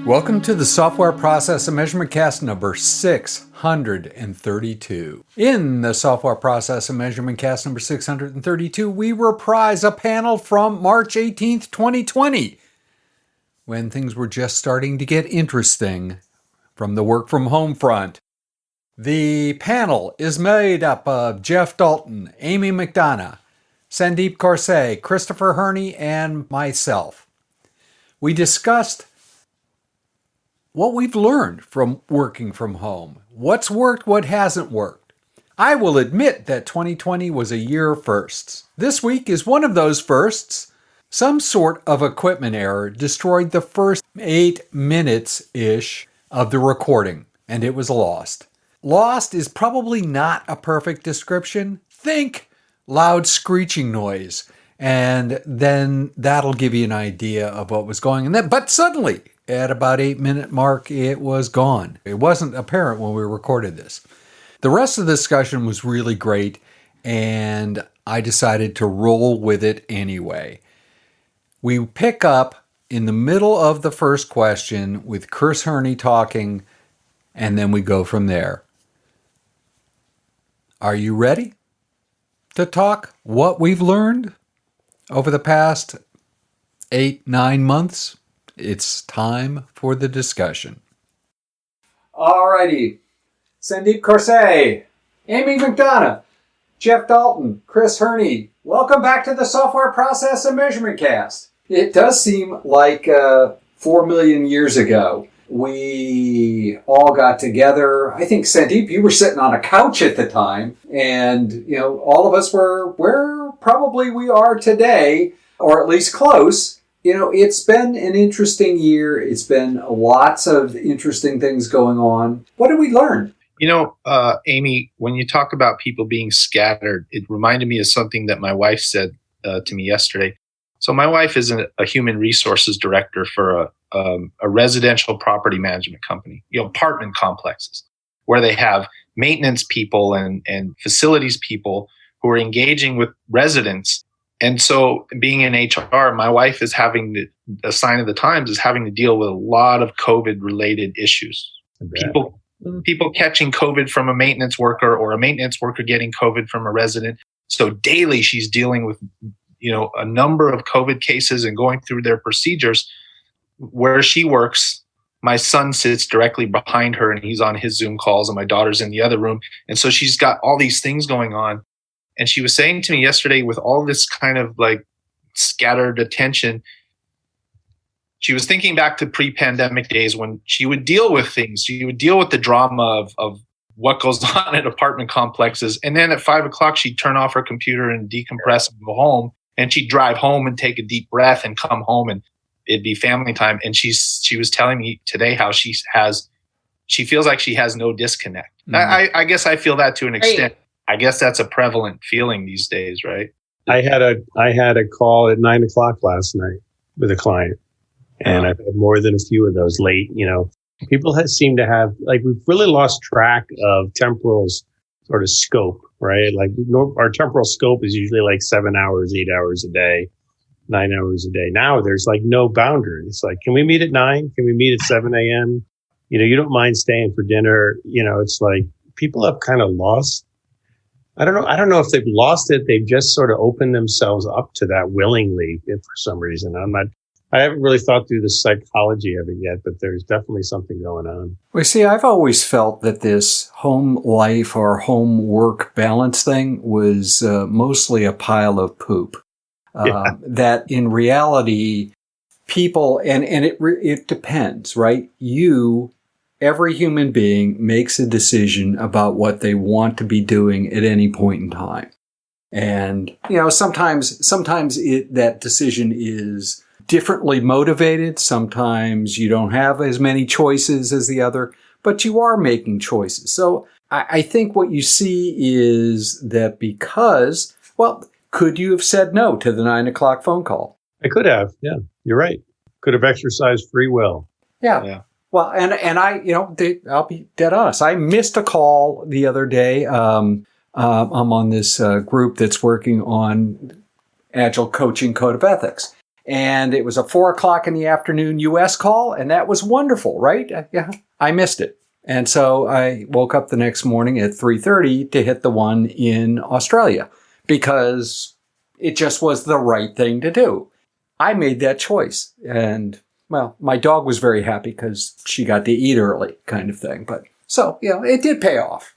Welcome to the Software Process and Measurement Cast number 632. In the Software Process and Measurement Cast number 632, we reprise a panel from March 18th, 2020, when things were just starting to get interesting from the work from home front. The panel is made up of Jeff Dalton, Amy McDonough, Sandeep Koorse, Christopherhurney, and myself. We discussed what we've learned from working from home, what's worked, what hasn't worked. I will admit that 2020 was a year of firsts. This week is one of those firsts. Some sort of equipment error destroyed the first 8 minutes-ish of the recording, and it was lost. Lost is probably not a perfect description. Think loud screeching noise, and then that'll give you an idea of what was going on. But suddenly, at about 8-minute mark, it was gone. It wasn't apparent when we recorded this. The rest of the discussion was really great, and I decided to roll with it anyway. We pick up in the middle of the first question with Hurney talking, and then we go from there. Are you ready to talk what we've learned over the past 8-9 months? It's time for the discussion. Alrighty. Sandeep Koorse, Amy McDonough, Jeff Dalton, Chris Hurney. Welcome back to the Software Process and Measurement Cast. It does seem like 4 million years ago, we all got together. I think, Sandeep, you were sitting on a couch at the time, and all of us were where probably we are today, or at least close. It's been an interesting year. It's been lots of interesting things going on. What did we learn? Amy, when you talk about people being scattered, it reminded me of something that my wife said to me yesterday. So my wife is a human resources director for a residential property management company, apartment complexes, where they have maintenance people and facilities people who are engaging with residents. And so being in HR, my wife is having a sign of the times is having to deal with a lot of COVID-related issues. People catching COVID from a maintenance worker or a maintenance worker getting COVID from a resident. So daily she's dealing with, a number of COVID cases and going through their procedures. Where she works, my son sits directly behind her and he's on his Zoom calls and my daughter's in the other room. And so she's got all these things going on. And she was saying to me yesterday, with all this kind of like scattered attention, she was thinking back to pre-pandemic days when she would deal with things. She would deal with the drama of what goes on at apartment complexes. And then at 5 o'clock, she'd turn off her computer and decompress and go home. And she'd drive home and take a deep breath and come home and it'd be family time. And she was telling me today how she feels like she has no disconnect. Mm-hmm. I guess I feel that to an extent. I guess that's a prevalent feeling these days, right? I had a call at 9 o'clock last night with a client, and I've had more than a few of those late. People seem to have, we've really lost track of temporal sort of scope, right? Our temporal scope is usually 7 hours, 8 hours a day, 9 hours a day. Now there's no boundary. It's can we meet at 9? Can we meet at 7 a.m.? You don't mind staying for dinner. It's people have kind of lost. I don't know if they've lost it. They've just sort of opened themselves up to that willingly for some reason. I haven't really thought through the psychology of it yet, but there's definitely something going on. Well, see, I've always felt that this home life or home work balance thing was mostly a pile of poop. That in reality, people, and it depends, right? Every human being makes a decision about what they want to be doing at any point in time. And, sometimes that decision is differently motivated. Sometimes you don't have as many choices as the other, but you are making choices. So I think what you see is that could you have said no to the 9 o'clock phone call? I could have. Yeah, you're right. Could have exercised free will. Yeah. Well, and I'll be dead honest. I missed a call the other day. I'm on this group that's working on Agile coaching code of ethics. And it was a 4:00 in the afternoon US call, and that was wonderful, right? Yeah, I missed it. And so I woke up the next morning at 3:30 to hit the one in Australia because it just was the right thing to do. I made that choice. And, well, my dog was very happy because she got to eat early kind of thing. But so, it did pay off.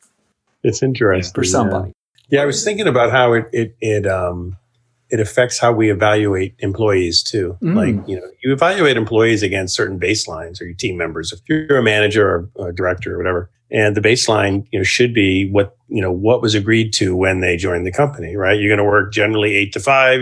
It's interesting. For somebody. Yeah, I was thinking about how it affects how we evaluate employees too. Like, you evaluate employees against certain baselines or your team members. If you're a manager or a director or whatever, and the baseline, should be what was agreed to when they joined the company, right? You're going to work generally 8 to 5.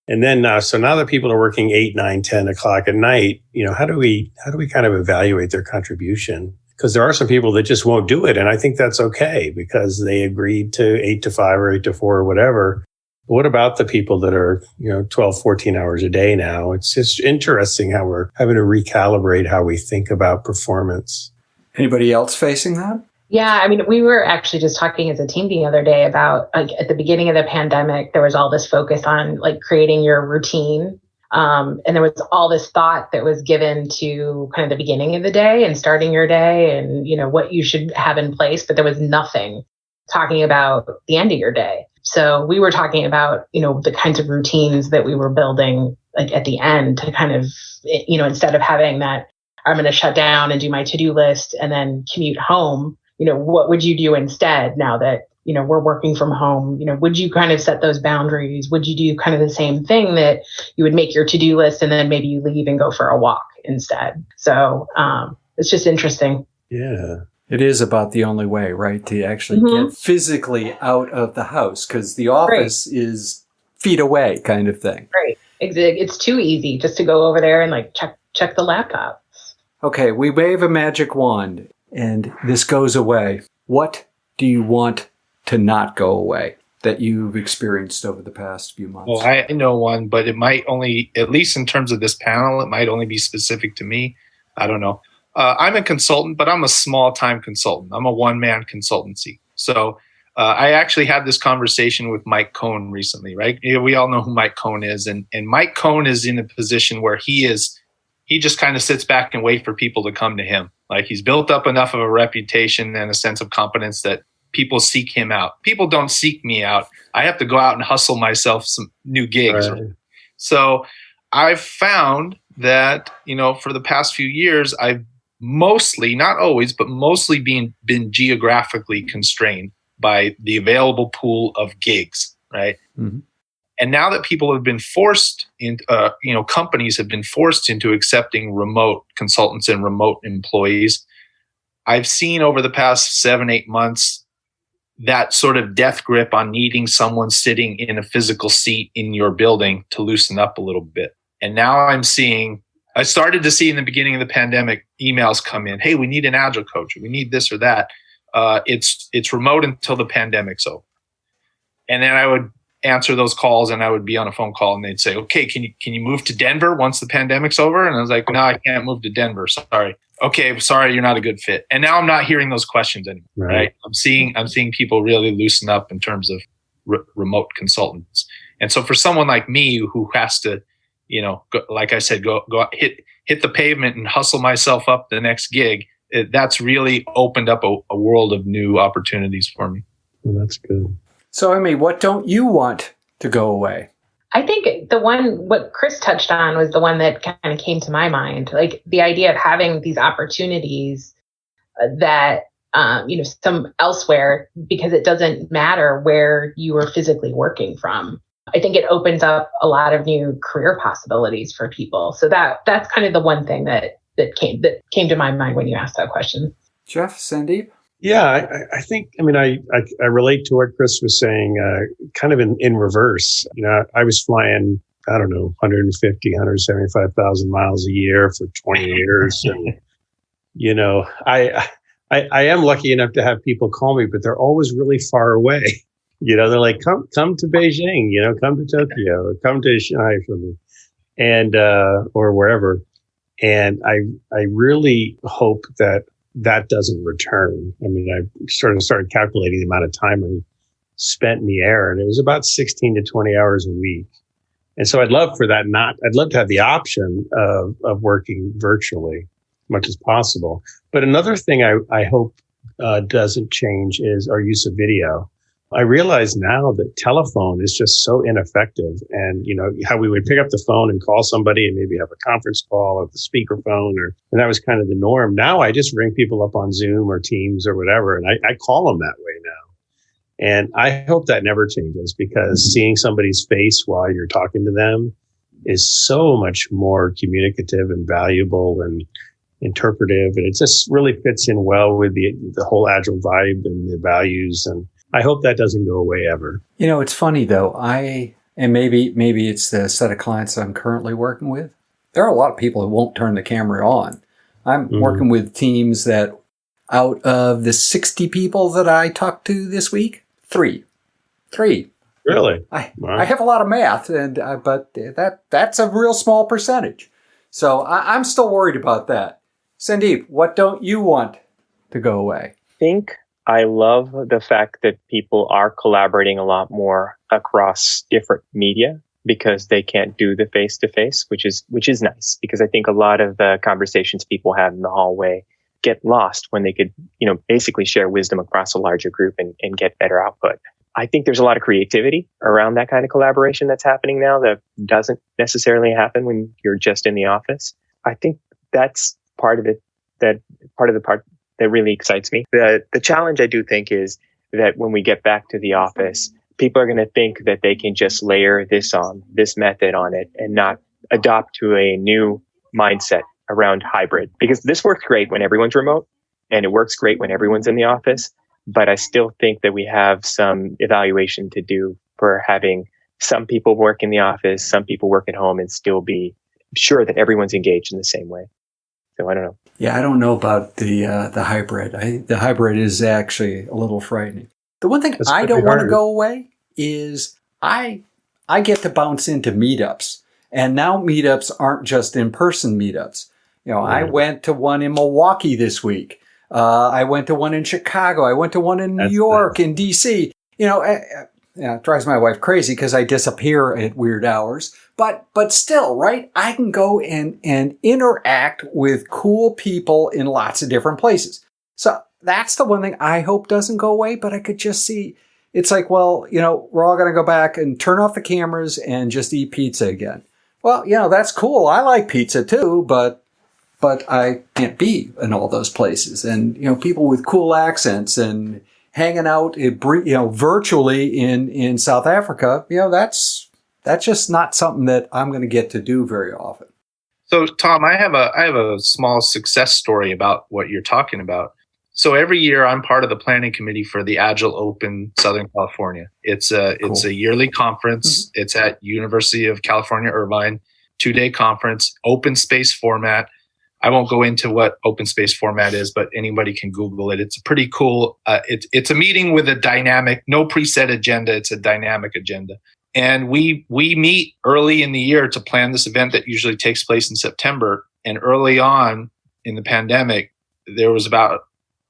And then, so now that people are working 8, 9, 10 o'clock at night, how do we kind of evaluate their contribution? Because there are some people that just won't do it. And I think that's okay because they agreed to 8 to 5 or 8 to 4 or whatever. But what about the people that are, 12, 14 hours a day now? It's just interesting how we're having to recalibrate how we think about performance. Anybody else facing that? Yeah, I mean, we were actually just talking as a team the other day about, like, at the beginning of the pandemic, there was all this focus on, like, creating your routine. And there was all this thought that was given to kind of the beginning of the day and starting your day and, what you should have in place. But there was nothing talking about the end of your day. So we were talking about, the kinds of routines that we were building, like, at the end to kind of, instead of having that, I'm going to shut down and do my to-do list and then commute home. What would you do instead now that, we're working from home? Would you kind of set those boundaries? Would you do kind of the same thing that you would make your to-do list and then maybe you leave and go for a walk instead? So it's just interesting. Yeah. It is about the only way, right? To actually get physically out of the house because the office is feet away kind of thing. Right. It's too easy just to go over there and like check the laptop. Okay. We wave a magic wand and this goes away. What do you want to not go away that you've experienced over the past few months? Well, I know one, but it might only, at least in terms of this panel, it might only be specific to me. I don't know. I'm a consultant, but I'm a small-time consultant. I'm a one-man consultancy. So I actually had this conversation with Mike Cohn recently, right? We all know who Mike Cohn is. And Mike Cohn is in a position where he just kind of sits back and wait for people to come to him. Like he's built up enough of a reputation and a sense of competence that people seek him out. People don't seek me out. I have to go out and hustle myself some new gigs. Right. So I've found that, for the past few years, I've mostly, not always, but mostly been geographically constrained by the available pool of gigs, right? Mm-hmm. And now that people have been forced into, companies have been forced into accepting remote consultants and remote employees, I've seen over the past 7-8 months that sort of death grip on needing someone sitting in a physical seat in your building to loosen up a little bit. And now I started to see in the beginning of the pandemic emails come in. Hey, we need an Agile coach. We need this or that. It's remote until the pandemic's over. And then I would answer those calls and I would be on a phone call and they'd say, okay, can you move to Denver once the pandemic's over? And I was like, no, I can't move to Denver. Sorry. Okay, sorry, you're not a good fit. And now I'm not hearing those questions anymore. Right? I'm seeing people really loosen up in terms of remote consultants. And so for someone like me who has to, like I said, go hit the pavement and hustle myself up the next gig, that's really opened up a world of new opportunities for me. Well, that's good. So, Amy, what don't you want to go away? I think what Chris touched on was the one that kind of came to my mind, like the idea of having these opportunities that, some elsewhere, because it doesn't matter where you are physically working from. I think it opens up a lot of new career possibilities for people. So that's kind of the one thing that came to my mind when you asked that question. Jeff, Sandeep? Yeah, I think, I relate to what Chris was saying, kind of in reverse. I was flying, 150, 175,000 miles a year for 20 years. And, I am lucky enough to have people call me, but they're always really far away. They're like, come to Beijing, come to Tokyo, or come to Shanghai for me, and or wherever. And I really hope that doesn't return. I sort of started calculating the amount of time I spent in the air, and it was about 16 to 20 hours a week. And so I'd love for that I'd love to have the option of working virtually as much as possible. But another thing I hope doesn't change is our use of video. I realize now that telephone is just so ineffective, and how we would pick up the phone and call somebody and maybe have a conference call or the speakerphone, and that was kind of the norm. Now I just ring people up on Zoom or Teams or whatever, and I call them that way now. And I hope that never changes, because seeing somebody's face while you're talking to them is so much more communicative and valuable and interpretive, and it just really fits in well with the whole Agile vibe and the values. And I hope that doesn't go away ever. It's funny though. And maybe it's the set of clients I'm currently working with. There are a lot of people who won't turn the camera on. I'm working with teams that out of the 60 people that I talked to this week, three. Really? I have a lot of math, but that's a real small percentage. So I'm still worried about that. Sandeep, what don't you want to go away? I love the fact that people are collaborating a lot more across different media, because they can't do the face-to-face, which is nice, because I think a lot of the conversations people have in the hallway get lost when they could, basically share wisdom across a larger group and get better output. I think there's a lot of creativity around that kind of collaboration that's happening now that doesn't necessarily happen when you're just in the office. I think that's part of it, that really excites me. The challenge, I do think, is that when we get back to the office, people are going to think that they can just layer this method on it and not adopt to a new mindset around hybrid. Because this works great when everyone's remote, and it works great when everyone's in the office. But I still think that we have some evaluation to do for having some people work in the office, some people work at home, and still be sure that everyone's engaged in the same way. So I don't know. Yeah, I don't know about the hybrid. The hybrid is actually a little frightening. The one thing I don't want to go away is I get to bounce into meetups. And now meetups aren't just in-person meetups. I went to one in Milwaukee this week. I went to one in Chicago. I went to one in New York, in DC. It drives my wife crazy because I disappear at weird hours. But still, right? I can go and interact with cool people in lots of different places. So that's the one thing I hope doesn't go away. But I could just see, it's like, well, we're all going to go back and turn off the cameras and just eat pizza again. Well, that's cool. I like pizza too, but I can't be in all those places. And, people with cool accents and hanging out, virtually in South Africa, that's just not something that I'm going to get to do very often. So, Tom, I have a small success story about what you're talking about. So every year I'm part of the planning committee for the Agile Open Southern California. It's a yearly conference. Mm-hmm. It's at University of California, Irvine, 2-day conference, open space format. I won't go into what open space format is, but anybody can Google it. It's a pretty cool. It's a meeting with a dynamic, no preset agenda. It's a dynamic agenda. And we meet early in the year to plan this event that usually takes place in September. And early on in the pandemic, there was about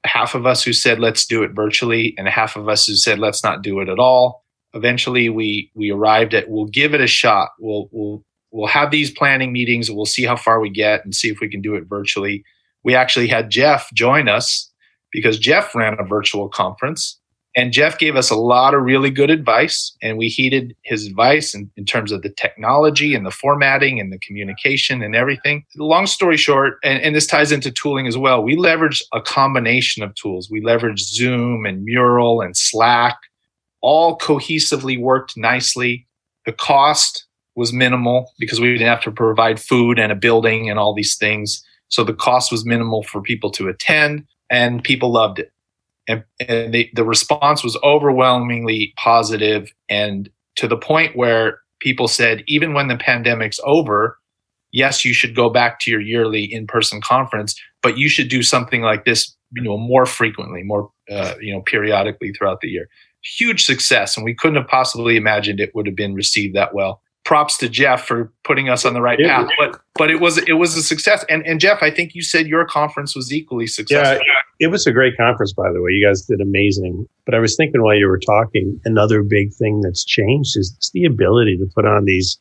half of us who said, let's do it virtually, and half of us who said, let's not do it at all. Eventually, we arrived at, we'll give it a shot. We'll have these planning meetings, and we'll see how far we get and see if we can do it virtually. We actually had Jeff join us because Jeff ran a virtual conference. And Jeff gave us a lot of really good advice, and we heeded his advice in terms of the technology and the formatting and the communication and everything. Long story short, and this ties into tooling as well, we leveraged a combination of tools. We leveraged Zoom and Mural and Slack, all cohesively worked nicely. The cost was minimal because we didn't have to provide food and a building and all these things. So the cost was minimal for people to attend, and people loved it. And the response was overwhelmingly positive, and to the point where people said, even when the pandemic's over, yes, you should go back to your yearly in-person conference, but you should do something like this, more frequently, more, periodically throughout the year. Huge success, and we couldn't have possibly imagined it would have been received that well. Props to Jeff for putting us on the right path, but it was a success. And Jeff, I think you said your conference was equally successful. Yeah, it was a great conference, by the way. You guys did amazing. But I was thinking while you were talking, another big thing that's changed is the ability to put on these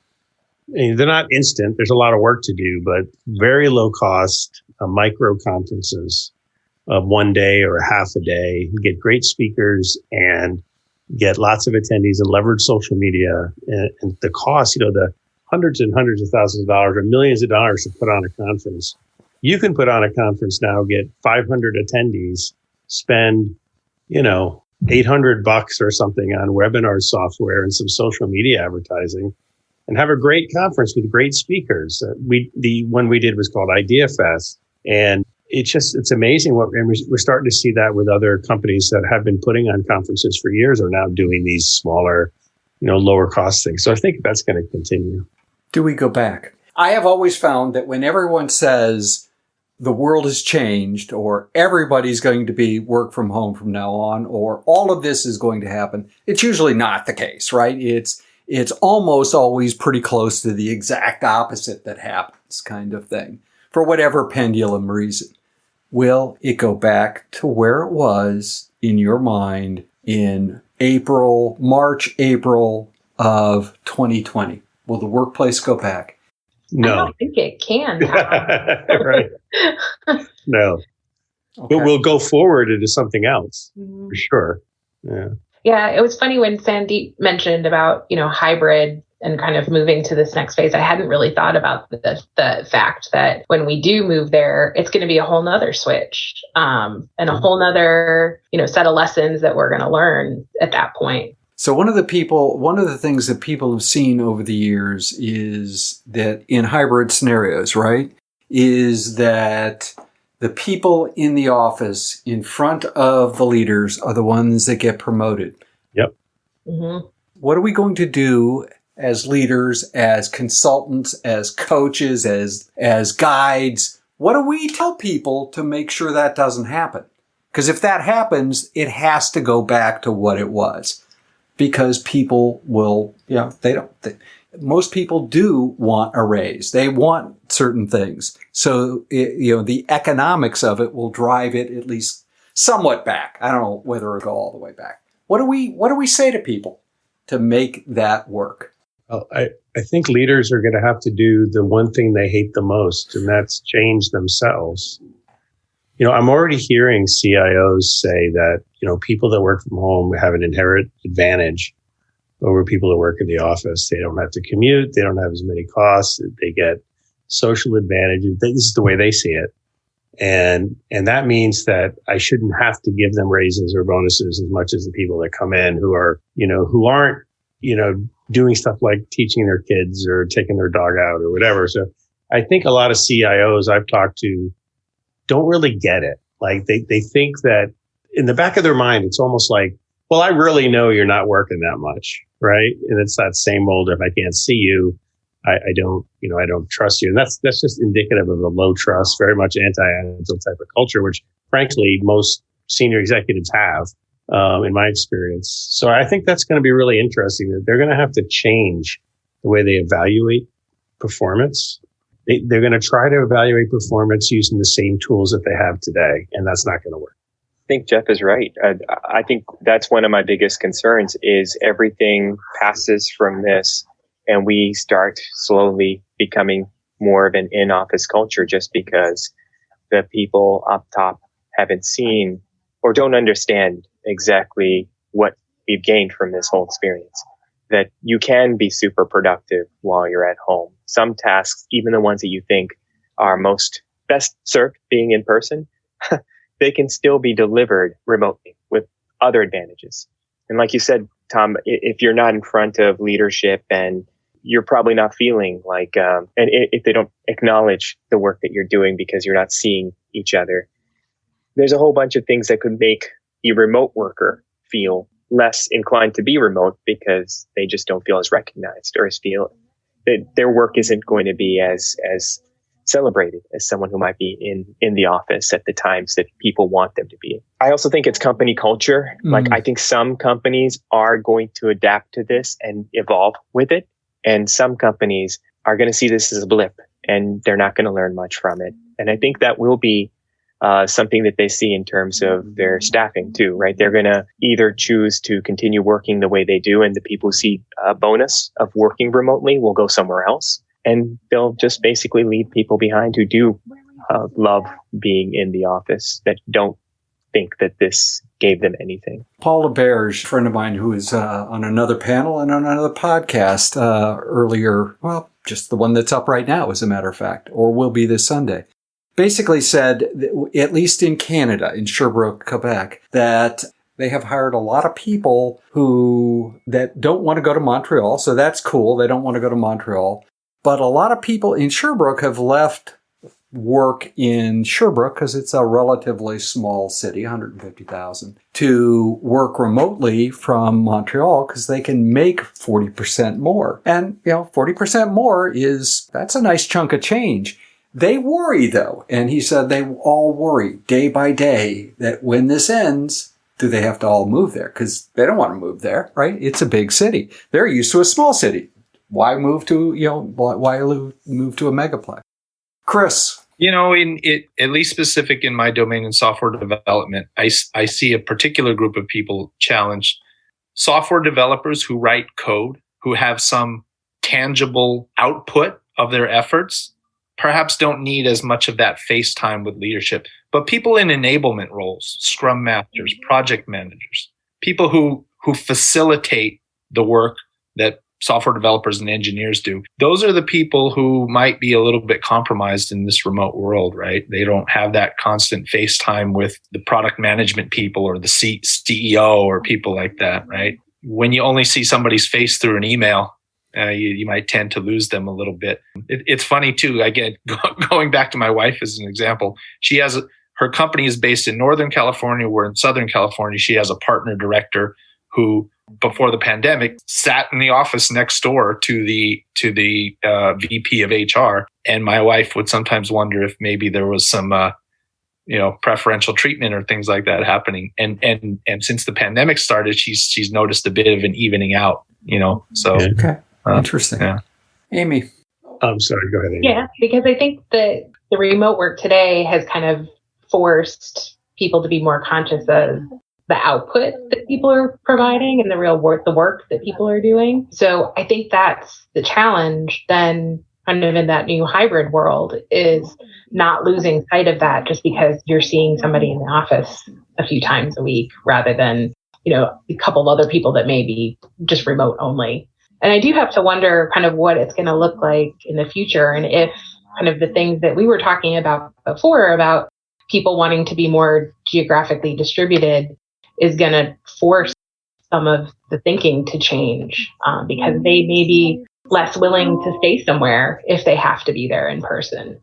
They're not instant. There's a lot of work to do, but very low cost micro conferences of one day or half a day. You get great speakers and get lots of attendees and leverage social media. And the cost, the hundreds and hundreds of thousands of dollars or millions of dollars to put on a conference. You can put on a conference now, get 500 attendees, spend, $800 or something on webinar software and some social media advertising, and have a great conference with great speakers. The one we did was called Idea Fest. And it's amazing and we're starting to see that with other companies that have been putting on conferences for years are now doing these smaller, lower cost things. So I think that's going to continue. Do we go back? I have always found that when everyone says the world has changed or everybody's going to be work from home from now on or all of this is going to happen, it's usually not the case, right? It's almost always pretty close to the exact opposite that happens kind of thing for whatever pendulum reason. Will it go back to where it was in your mind in March, April of 2020? Will the workplace go back? No. I don't think it can. Right. No. Okay. But we'll go forward into something else for sure. Yeah. Yeah, it was funny when Sandeep mentioned about, hybrid and kind of moving to this next phase. I hadn't really thought about the fact that when we do move there, it's going to be a whole nother switch and a whole nother, set of lessons that we're going to learn at that point. So one of the things that people have seen over the years is that in hybrid scenarios, right, is that the people in the office in front of the leaders are the ones that get promoted. Yep. Mm-hmm. What are we going to do as leaders, as consultants, as coaches, as guides? What do we tell people to make sure that doesn't happen? Because if that happens, it has to go back to what it was. Because people will, most people do want a raise. They want certain things. So, the economics of it will drive it at least somewhat back. I don't know whether it'll go all the way back. What do we say to people to make that work? Well, I think leaders are going to have to do the one thing they hate the most, and that's change themselves. I'm already hearing CIOs say that, people that work from home have an inherent advantage over people that work in the office. They don't have to commute. They don't have as many costs. They get social advantages. This is the way they see it. And that means that I shouldn't have to give them raises or bonuses as much as the people that come in who aren't, doing stuff like teaching their kids or taking their dog out or whatever. So I think a lot of CIOs I've talked to don't really get it. Like they think that in the back of their mind, it's almost like, well, I really know you're not working that much, right? And it's that same old, if I can't see you, I don't trust you. And that's just indicative of a low trust, very much anti-agile type of culture, which frankly, most senior executives have, in my experience. So I think that's going to be really interesting that they're going to have to change the way they evaluate performance. They're going to try to evaluate performance using the same tools that they have today, and that's not going to work. I think Jeff is right. I think that's one of my biggest concerns is everything passes from this and we start slowly becoming more of an in-office culture just because the people up top haven't seen or don't understand exactly what we've gained from this whole experience. That you can be super productive while you're at home. Some tasks, even the ones that you think are best served being in person, they can still be delivered remotely with other advantages. And like you said, Tom, if you're not in front of leadership and you're probably not feeling like, and if they don't acknowledge the work that you're doing because you're not seeing each other, there's a whole bunch of things that could make a remote worker feel less inclined to be remote because they just don't feel as recognized or as feel that their work isn't going to be as celebrated as someone who might be in the office at the times that people want them to be. I also think it's company culture. Like I think some companies are going to adapt to this and evolve with it. And some companies are going to see this as a blip and they're not going to learn much from it. And I think that will be something that they see in terms of their staffing too, right? They're going to either choose to continue working the way they do, and the people who see a bonus of working remotely will go somewhere else, and they'll just basically leave people behind who do love being in the office, that don't think that this gave them anything. Paul LeBerge, a friend of mine who is on another panel and on another podcast earlier, well, just the one that's up right now, as a matter of fact, or will be this Sunday, basically said, at least in Canada, in Sherbrooke, Quebec, that they have hired a lot of people that don't want to go to Montreal. So that's cool. They don't want to go to Montreal. But a lot of people in Sherbrooke have left work in Sherbrooke, because it's a relatively small city, 150,000, to work remotely from Montreal because they can make 40% more. And, 40% more that's a nice chunk of change. They worry, though, and he said they all worry day by day that when this ends, do they have to all move there? Because they don't want to move there, right? It's a big city. They're used to a small city. Why move to, why move to a megaplex? Chris? At least specific in my domain in software development, I see a particular group of people challenged. Software developers who write code, who have some tangible output of their efforts, perhaps don't need as much of that face time with leadership. But people in enablement roles, scrum masters, project managers, people who facilitate the work that software developers and engineers do, those are the people who might be a little bit compromised in this remote world, right? They don't have that constant face time with the product management people or the CEO or people like that, right? When you only see somebody's face through an email, you might tend to lose them a little bit. It's funny too. Again, going back to my wife as an example, her company is based in Northern California. We're in Southern California. She has a partner director who, before the pandemic, sat in the office next door to the VP of HR. And my wife would sometimes wonder if maybe there was some preferential treatment or things like that happening. And since the pandemic started, she's noticed a bit of an evening out. So okay. Interesting. Yeah. Amy. I'm sorry, go ahead, Amy. Yeah, because I think that the remote work today has kind of forced people to be more conscious of the output that people are providing and the real work, the work that people are doing. So I think that's the challenge then, kind of in that new hybrid world, is not losing sight of that just because you're seeing somebody in the office a few times a week rather than, a couple of other people that may be just remote only. And I do have to wonder kind of what it's going to look like in the future, and if kind of the things that we were talking about before about people wanting to be more geographically distributed is going to force some of the thinking to change because they may be less willing to stay somewhere if they have to be there in person.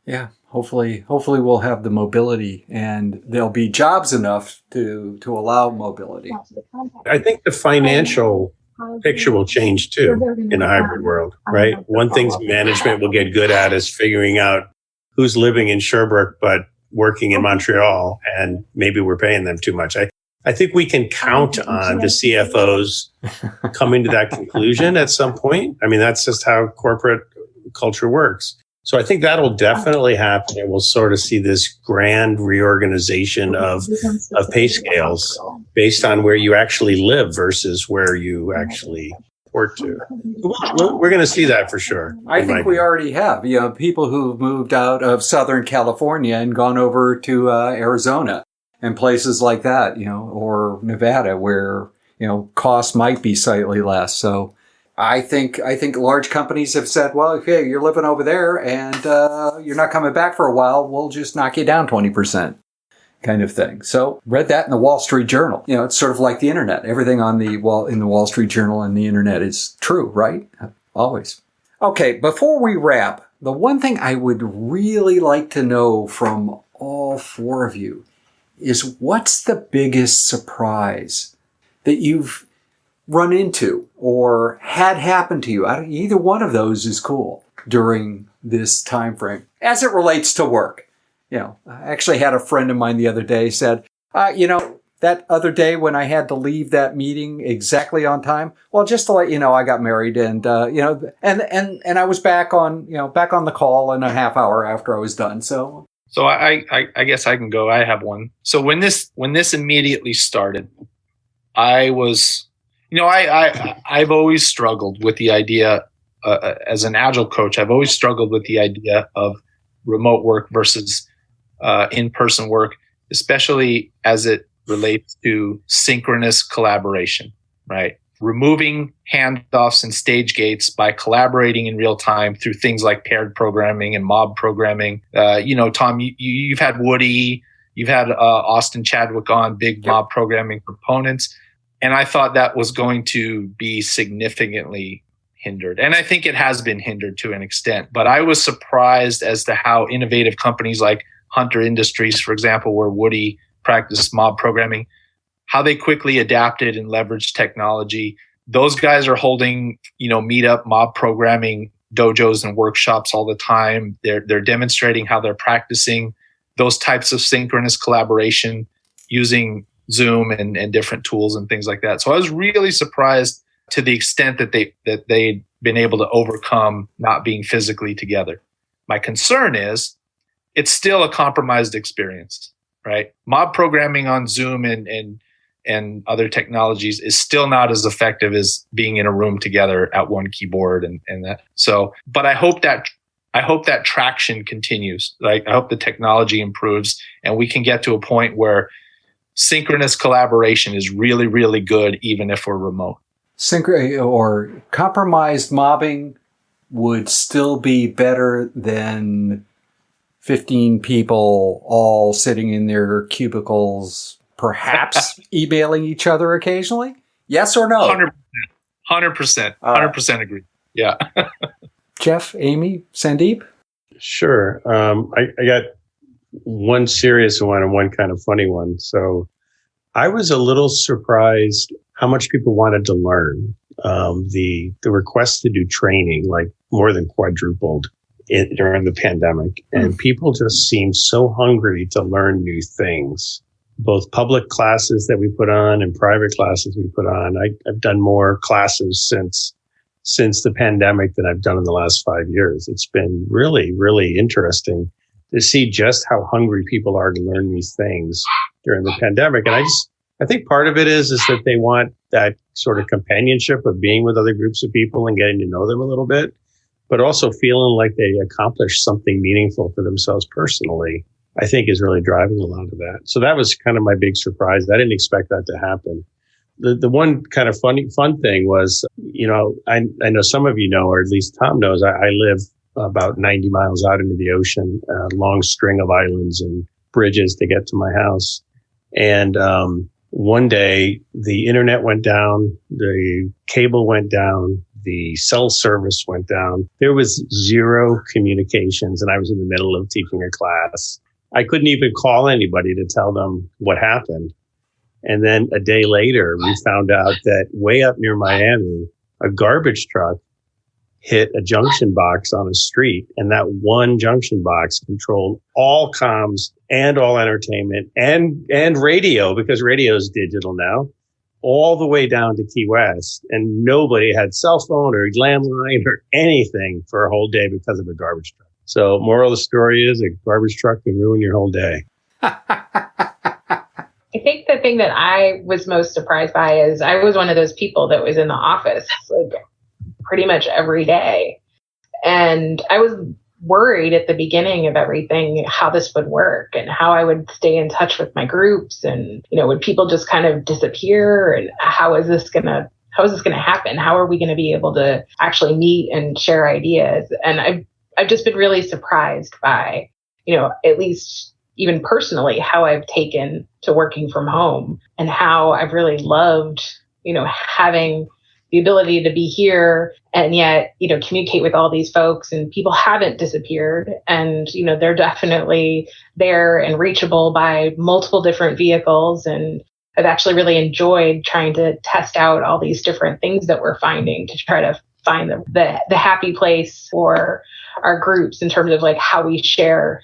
Yeah, hopefully we'll have the mobility and there'll be jobs enough to allow mobility. I think the financial picture will change too in a hybrid world, right? One thing management will get good at is figuring out who's living in Sherbrooke but working in Montreal, and maybe we're paying them too much. I think we can count on the CFOs coming to that conclusion at some point. I mean, that's just how corporate culture works. So I think that'll definitely happen. And we'll sort of see this grand reorganization of pay scales based on where you actually live versus where you actually report to. We're going to see that for sure. I think we already have. People who've moved out of Southern California and gone over to Arizona and places like that, or Nevada, where, costs might be slightly less. So I think large companies have said, well, okay, you're living over there and you're not coming back for a while. We'll just knock you down 20% kind of thing. So read that in the Wall Street Journal. It's sort of like the internet. Everything in the Wall Street Journal and the internet is true, right? Always. Okay, before we wrap, the one thing I would really like to know from all four of you is, what's the biggest surprise that you've run into or had happen to you? Either one of those is cool during this time frame as it relates to work. I actually had a friend of mine the other day said, that other day when I had to leave that meeting exactly on time, well, just to let you know, I got married and I was back on the call in a half hour after I was done. So So I guess I can go. I have one. So when this immediately started, I was, I've always struggled with the idea as an Agile coach. I've always struggled with the idea of remote work versus in-person work, especially as it relates to synchronous collaboration, right? Removing handoffs and stage gates by collaborating in real time through things like paired programming and mob programming. Tom, you've had Woody, you've had Austin Chadwick on, big mob programming proponents. And I thought that was going to be significantly hindered. And I think it has been hindered to an extent. But I was surprised as to how innovative companies like Hunter Industries, for example, where Woody practiced mob programming, how they quickly adapted and leveraged technology. Those guys are holding, meetup mob programming dojos and workshops all the time. They're demonstrating how they're practicing those types of synchronous collaboration using Zoom and different tools and things like that. So I was really surprised to the extent that they'd been able to overcome not being physically together. My concern is it's still a compromised experience, right? Mob programming on Zoom and other technologies is still not as effective as being in a room together at one keyboard and that. So, but I hope that traction continues. Like, I hope the technology improves and we can get to a point where synchronous collaboration is really, really good, even if we're remote. Or compromised mobbing would still be better than 15 people all sitting in their cubicles, perhaps emailing each other occasionally? Yes or no? 100% agree. Yeah. Jeff, Amy, Sandeep? Sure. I got one serious one and one kind of funny one. So I was a little surprised how much people wanted to learn. The request to do training, like, more than quadrupled during the pandemic. And people just seemed so hungry to learn new things. Both public classes that we put on and private classes we put on. I've done more classes since the pandemic than I've done in the last 5 years. It's been really, really interesting to see just how hungry people are to learn these things during the pandemic. And I think part of it is that they want that sort of companionship of being with other groups of people and getting to know them a little bit, but also feeling like they accomplished something meaningful for themselves personally, I think is really driving a lot of that. So that was kind of my big surprise. I didn't expect that to happen. The one kind of fun thing was, I know some of you know, or at least Tom knows, I live about 90 miles out into the ocean, a long string of islands and bridges to get to my house. And one day the internet went down, the cable went down, the cell service went down. There was zero communications, and I was in the middle of teaching a class. I couldn't even call anybody to tell them what happened. And then a day later, we found out that way up near Miami, a garbage truck hit a junction box on a street. And that one junction box controlled all comms and all entertainment and radio, because radio is digital now, all the way down to Key West. And nobody had cell phone or landline or anything for a whole day because of a garbage truck. So moral of the story is a garbage truck can ruin your whole day. I think the thing that I was most surprised by is I was one of those people that was in the office like pretty much every day. And I was worried at the beginning of everything, how this would work and how I would stay in touch with my groups. And, would people just kind of disappear? And how is this going to happen? How are we going to be able to actually meet and share ideas? And I've just been really surprised by, at least even personally, how I've taken to working from home and how I've really loved, having the ability to be here and yet, communicate with all these folks, and people haven't disappeared, and, they're definitely there and reachable by multiple different vehicles. And I've actually really enjoyed trying to test out all these different things that we're finding to try to find the happy place for our groups in terms of like how we share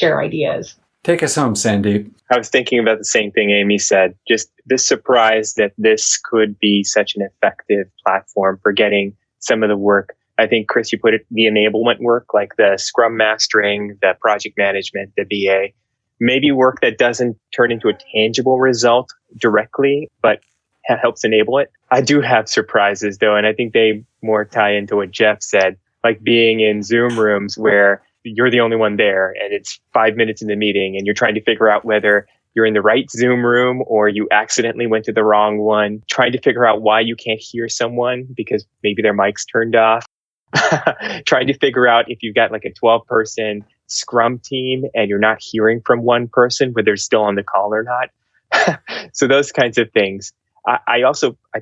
ideas. Take us home, Sandeep. I was thinking about the same thing Amy said, just the surprise that this could be such an effective platform for getting some of the work I think, Chris, you put it, the enablement work, like the scrum mastering, the project management, the BA, maybe work that doesn't turn into a tangible result directly, but helps enable it. I do have surprises, though, and I think they more tie into what Jeff said, like being in Zoom rooms where you're the only one there and it's 5 minutes in the meeting and you're trying to figure out whether you're in the right Zoom room or you accidentally went to the wrong one, trying to figure out why you can't hear someone because maybe their mic's turned off, trying to figure out if you've got like a 12-person Scrum team and you're not hearing from one person, whether they're still on the call or not. So those kinds of things. I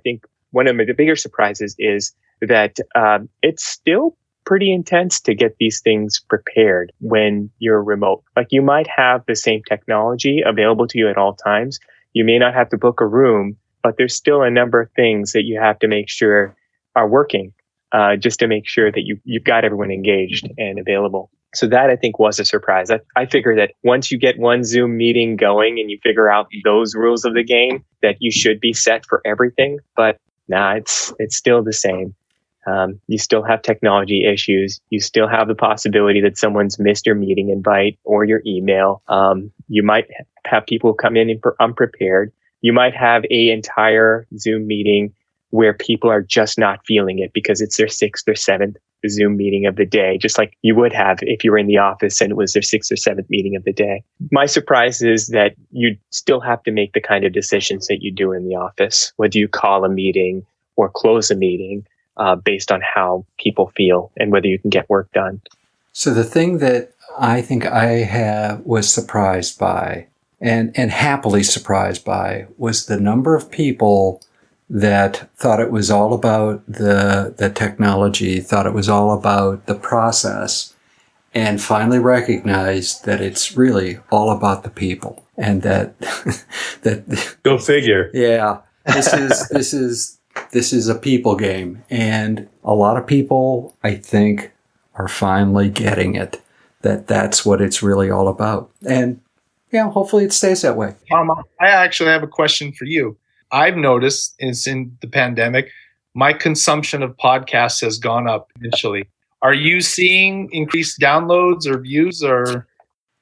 think one of the bigger surprises is that it's still pretty intense to get these things prepared when you're remote. Like you might have the same technology available to you at all times. You may not have to book a room, but there's still a number of things that you have to make sure are working, just to make sure that you've got everyone engaged and available. So that I think was a surprise. I figure that once you get one Zoom meeting going and you figure out those rules of the game, that you should be set for everything. But it's still the same. You still have technology issues. You still have the possibility that someone's missed your meeting invite or your email. You might have people come in unprepared. You might have an entire Zoom meeting where people are just not feeling it because it's their 6th or 7th Zoom meeting of the day, just like you would have if you were in the office and it was their 6th or 7th meeting of the day. My surprise is that you still have to make the kind of decisions that you do in the office. Whether you call a meeting or close a meeting based on how people feel and whether you can get work done. So the thing that I think I was surprised by and happily surprised by was the number of people that thought it was all about the technology, thought it was all about the process, and finally recognized that it's really all about the people. And that Go figure. Yeah. This is a people game. And a lot of people, I think, are finally getting it, that that's what it's really all about. And hopefully it stays that way. Tom, I actually have a question for you. I've noticed in the pandemic, my consumption of podcasts has gone up initially. Are you seeing increased downloads or views or?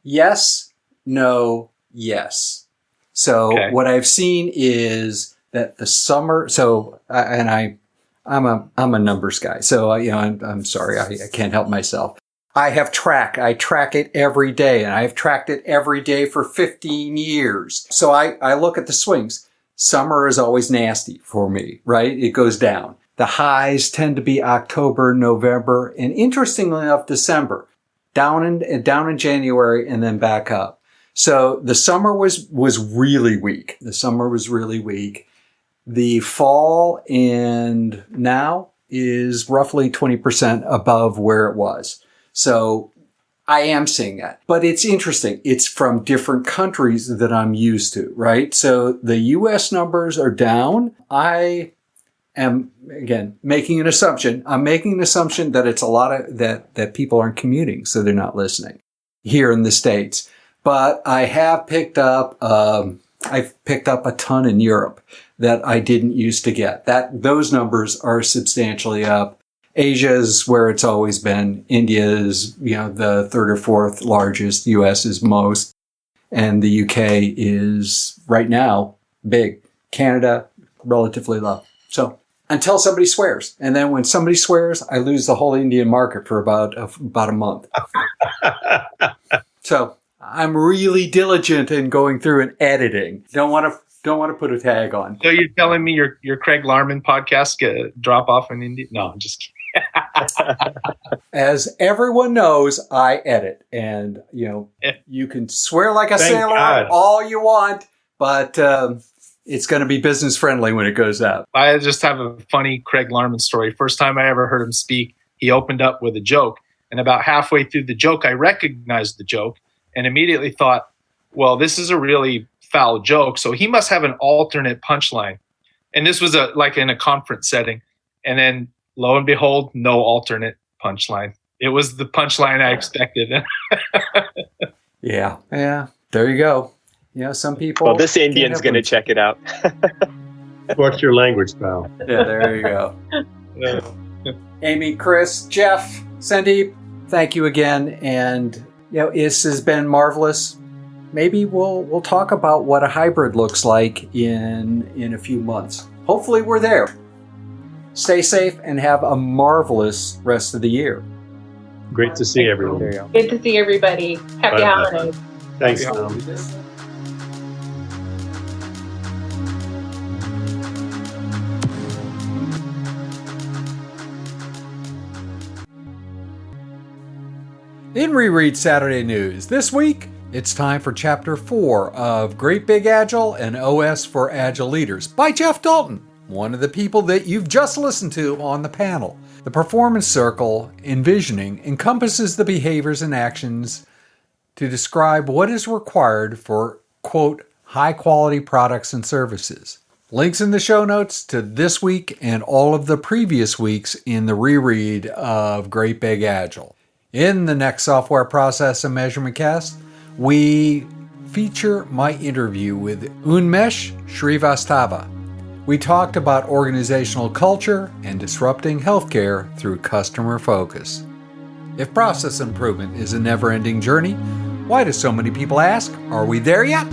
Yes, no, yes. So What I've seen is that the summer. So I'm a numbers guy. So I'm sorry, I can't help myself. I track it every day, and I've tracked it every day for 15 years. So I look at the swings. Summer is always nasty for me, right? It goes down. The highs tend to be October, November, and interestingly enough, December. Down in January and then back up. So the summer was really weak. The fall and now is roughly 20% above where it was. So I am seeing that. But it's interesting. It's from different countries that I'm used to, right? So the US numbers are down. I am, again, making an assumption. I'm making an assumption that it's a lot of that people aren't commuting, so they're not listening here in the States. But I have picked up, I've picked up a ton in Europe that I didn't used to get. Those numbers are substantially up. Asia is where it's always been. India is, the 3rd or 4th largest. US is most. And the UK is right now big. Canada, relatively low. So until somebody swears. And then when somebody swears, I lose the whole Indian market for about a month. So I'm really diligent in going through and editing. Don't want to put a tag on. So you're telling me your Craig Larman podcast drop off in India? No, I'm just kidding. As everyone knows, I edit, and you can swear like a sailor all you want, but it's going to be business friendly when it goes out. I just have a funny Craig Larman story. First time I ever heard him speak, he opened up with a joke, and about halfway through the joke, I recognized the joke and immediately thought, well, this is a really foul joke, so he must have an alternate punchline. And this was like in a conference setting, and then lo and behold, no alternate punchline. It was the punchline I expected. Yeah. There you go. Some people. Well, this Indian's going to check it out. Watch your language, pal. Yeah, there you go. Yeah. Amy, Chris, Jeff, Sandeep, thank you again. And this has been marvelous. Maybe we'll talk about what a hybrid looks like in a few months. Hopefully we're there. Stay safe and have a marvelous rest of the year. Great to see everyone. There you go. Good to see everybody. Happy holidays. Thanks, Tom. In Reread Saturday News, this week, it's time for Chapter 4 of Great Big Agile and OS for Agile Leaders by Jeff Dalton, one of the people that you've just listened to on the panel. The performance circle, Envisioning, encompasses the behaviors and actions to describe what is required for, quote, high-quality products and services. Links in the show notes to this week and all of the previous weeks in the reread of Great Big Agile. In the next Software Process and Measurement Cast, we feature my interview with Unmesh Srivastava. We talked about organizational culture and disrupting healthcare through customer focus. If process improvement is a never-ending journey, why do so many people ask, are we there yet?